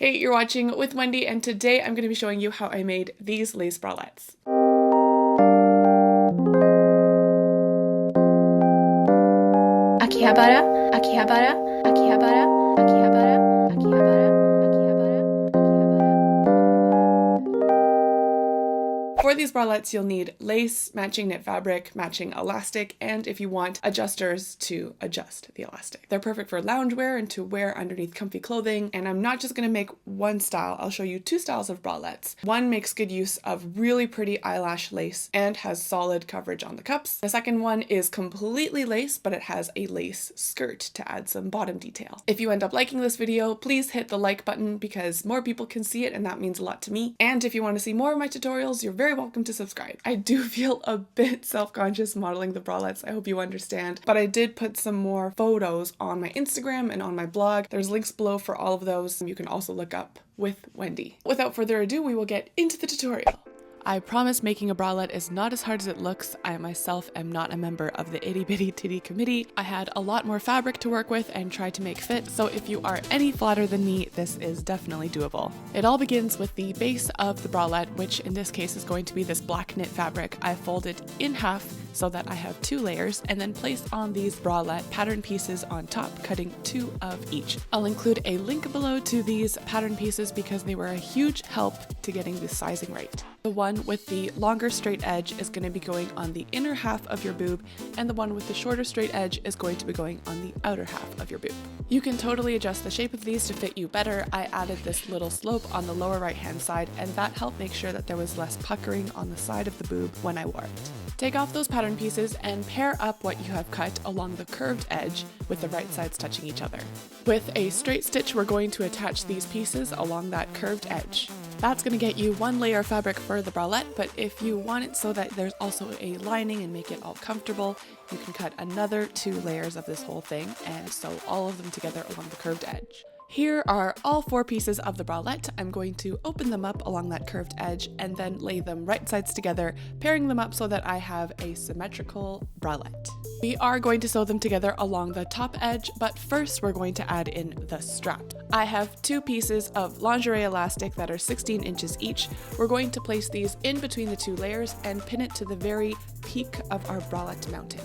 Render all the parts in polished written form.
Hey, you're watching with Wendy, and today I'm going to be showing you how I made these lace bralettes. Akihabara, Akihabara, Akihabara, Akihabara, Akihabara. For these bralettes, you'll need lace, matching knit fabric, matching elastic, and if you want, adjusters to adjust the elastic. They're perfect for loungewear and to wear underneath comfy clothing, and I'm not just going to make one style, I'll show you two styles of bralettes. One makes good use of really pretty eyelash lace and has solid coverage on the cups. The second one is completely lace, but it has a lace skirt to add some bottom detail. If you end up liking this video, please hit the like button because more people can see it and that means a lot to me. And if you want to see more of my tutorials, you're very welcome to subscribe. I do feel a bit self-conscious modeling the bralettes, I hope you understand, but I did put some more photos on my Instagram and on my blog. There's links below for all of those. You can also look up with Wendy. Without further ado, we will get into the tutorial. I promise making a bralette is not as hard as it looks. I myself am not a member of the Itty Bitty Titty Committee. I had a lot more fabric to work with and try to make fit, so if you are any flatter than me, this is definitely doable. It all begins with the base of the bralette, which in this case is going to be this black knit fabric. I fold it in half so that I have 2 layers and then place on these bralette pattern pieces on top, cutting 2 of each. I'll include a link below to these pattern pieces because they were a huge help to getting the sizing right. The one with the longer straight edge is going to be going on the inner half of your boob, and the one with the shorter straight edge is going to be going on the outer half of your boob. You can totally adjust the shape of these to fit you better. I added this little slope on the lower right hand side, and that helped make sure that there was less puckering on the side of the boob when I wore it. Take off those pattern pieces and pair up what you have cut along the curved edge with the right sides touching each other. With a straight stitch, we're going to attach these pieces along that curved edge. That's going to get you 1 layer of fabric for the bralette, but if you want it so that there's also a lining and make it all comfortable, you can cut another 2 layers of this whole thing and sew all of them together along the curved edge. Here are all 4 pieces of the bralette. I'm going to open them up along that curved edge and then lay them right sides together, pairing them up so that I have a symmetrical bralette. We are going to sew them together along the top edge, but first we're going to add in the strap. I have 2 pieces of lingerie elastic that are 16 inches each. We're going to place these in between the 2 layers and pin it to the very peak of our bralette mounting.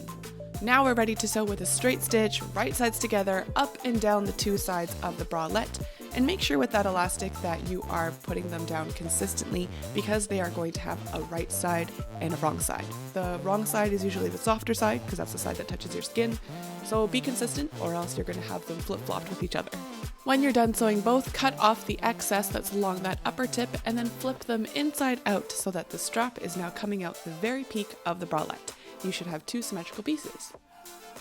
Now we're ready to sew with a straight stitch, right sides together, up and down the 2 sides of the bralette, and make sure with that elastic that you are putting them down consistently because they are going to have a right side and a wrong side. The wrong side is usually the softer side because that's the side that touches your skin, so be consistent or else you're going to have them flip-flopped with each other. When you're done sewing both, cut off the excess that's along that upper tip and then flip them inside out so that the strap is now coming out the very peak of the bralette. You should have 2 symmetrical pieces.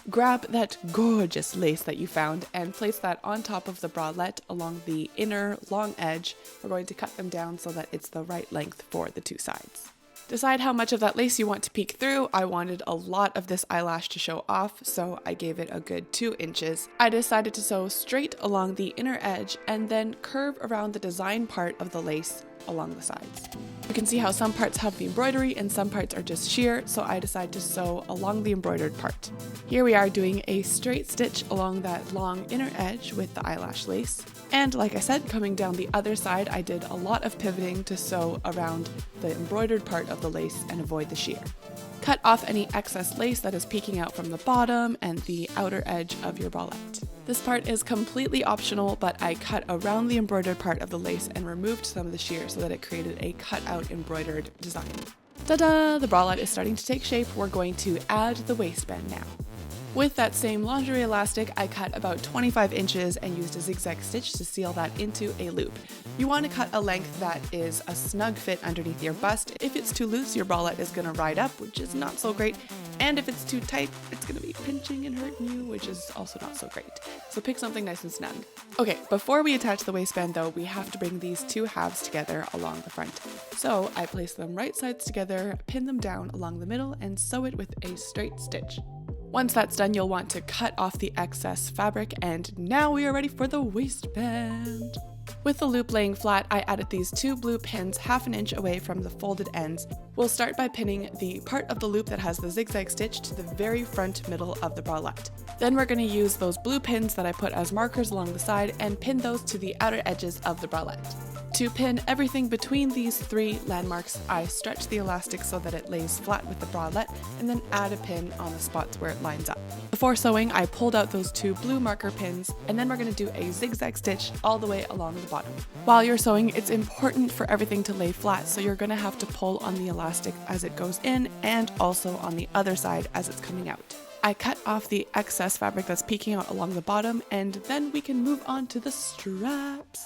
Grab that gorgeous lace that you found and place that on top of the bralette along the inner long edge. We're going to cut them down so that it's the right length for the 2 sides. Decide how much of that lace you want to peek through. I wanted a lot of this eyelash to show off, so I gave it a good 2 inches. I decided to sew straight along the inner edge and then curve around the design part of the lace along the sides. You can see how some parts have the embroidery and some parts are just sheer, so I decided to sew along the embroidered part. Here we are doing a straight stitch along that long inner edge with the eyelash lace. And like I said, coming down the other side, I did a lot of pivoting to sew around the embroidered part of the lace and avoid the sheer. Cut off any excess lace that is peeking out from the bottom and the outer edge of your bralette. This part is completely optional, but I cut around the embroidered part of the lace and removed some of the sheer so that it created a cut-out embroidered design. Ta-da! The bralette is starting to take shape. We're going to add the waistband now. With that same lingerie elastic, I cut about 25 inches and used a zigzag stitch to seal that into a loop. You want to cut a length that is a snug fit underneath your bust. If it's too loose, your bralette is going to ride up, which is not so great. And if it's too tight, it's going to be pinching and hurting you, which is also not so great. So pick something nice and snug. Okay, before we attach the waistband though, we have to bring these 2 halves together along the front. So I place them right sides together, pin them down along the middle, and sew it with a straight stitch. Once that's done, you'll want to cut off the excess fabric, and now we are ready for the waistband. With the loop laying flat, I added these 2 blue pins 1/2 inch away from the folded ends. We'll start by pinning the part of the loop that has the zigzag stitch to the very front middle of the bralette. Then we're going to use those blue pins that I put as markers along the side and pin those to the outer edges of the bralette. To pin everything between these 3 landmarks, I stretch the elastic so that it lays flat with the bralette and then add a pin on the spots where it lines up. Before sewing, I pulled out those 2 blue marker pins, and then we're going to do a zigzag stitch all the way along the bottom. While you're sewing, it's important for everything to lay flat, so you're going to have to pull on the elastic as it goes in and also on the other side as it's coming out. I cut off the excess fabric that's peeking out along the bottom, and then we can move on to the straps.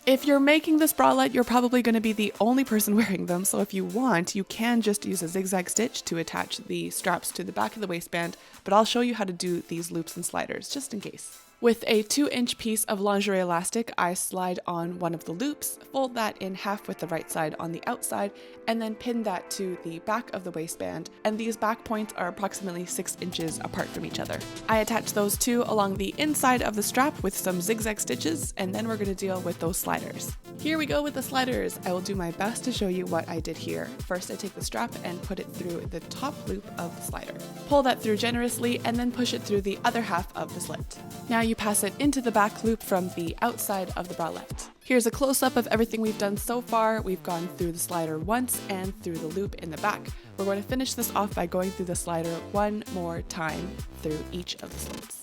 If you're making this bralette, you're probably going to be the only person wearing them, so if you want, you can just use a zigzag stitch to attach the straps to the back of the waistband, but I'll show you how to do these loops and sliders, just in case. With a 2-inch piece of lingerie elastic, I slide on one of the loops, fold that in half with the right side on the outside, and then pin that to the back of the waistband, and these back points are approximately 6 inches apart from each other. I attach those 2 along the inside of the strap with some zigzag stitches, and then we're going to deal with those sliders. Here we go with the sliders. I will do my best to show you what I did here. First, I take the strap and put it through the top loop of the slider. Pull that through generously and then push it through the other half of the slit. Now you pass it into the back loop from the outside of the bralette. Here's a close-up of everything we've done so far. We've gone through the slider once and through the loop in the back. We're going to finish this off by going through the slider one more time through each of the slits.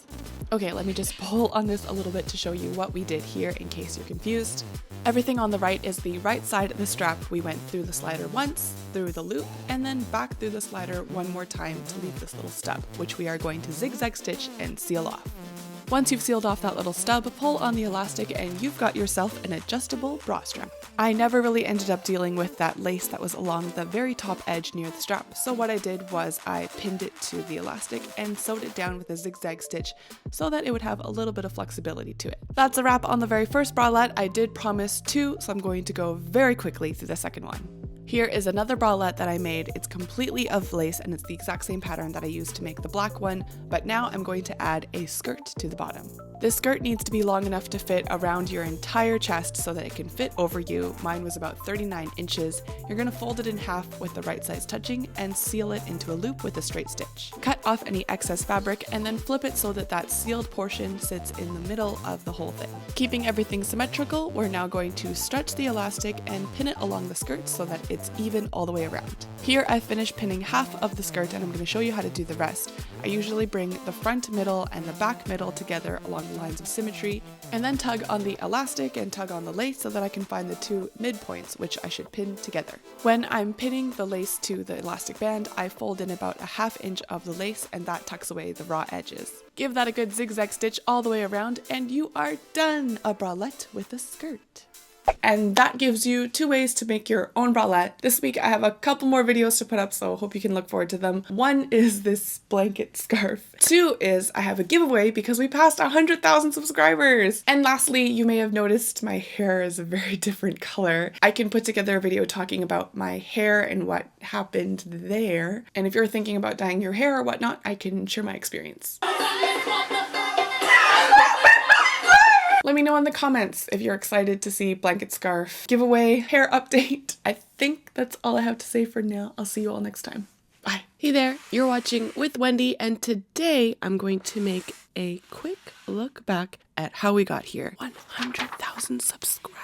Okay, let me just pull on this a little bit to show you what we did here in case you're confused. Everything on the right is the right side of the strap. We went through the slider once, through the loop, and then back through the slider one more time to leave this little stub, which we are going to zigzag stitch and seal off. Once you've sealed off that little stub, pull on the elastic and you've got yourself an adjustable bra strap. I never really ended up dealing with that lace that was along the very top edge near the strap, so what I did was I pinned it to the elastic and sewed it down with a zigzag stitch so that it would have a little bit of flexibility to it. That's a wrap on the very first bralette. I did promise 2, so I'm going to go very quickly through the second one. Here is another bralette that I made. It's completely of lace and it's the exact same pattern that I used to make the black one, but now I'm going to add a skirt to the bottom. This skirt needs to be long enough to fit around your entire chest so that it can fit over you. Mine was about 39 inches. You're going to fold it in half with the right sides touching and seal it into a loop with a straight stitch. Cut off any excess fabric and then flip it so that that sealed portion sits in the middle of the whole thing. Keeping everything symmetrical, we're now going to stretch the elastic and pin it along the skirt so that it's even all the way around. Here I finished pinning half of the skirt and I'm going to show you how to do the rest. I usually bring the front middle and the back middle together along the lines of symmetry, and then tug on the elastic and tug on the lace so that I can find the 2 midpoints, which I should pin together. When I'm pinning the lace to the elastic band, I fold in about a 1/2 inch of the lace and that tucks away the raw edges. Give that a good zigzag stitch all the way around and you are done! A bralette with a skirt. And that gives you 2 ways to make your own bralette. This week I have a couple more videos to put up, so I hope you can look forward to them. 1 is this blanket scarf. 2 is I have a giveaway because we passed 100,000 subscribers. And lastly, you may have noticed my hair is a very different color. I can put together a video talking about my hair and what happened there. And if you're thinking about dyeing your hair or whatnot, I can share my experience. Let me know in the comments if you're excited to see blanket scarf giveaway hair update. I think that's all I have to say for now. I'll see you all next time. Bye. Hey there, you're watching With Wendy, and today I'm going to make a quick look back at how we got here. 100,000 subscribers.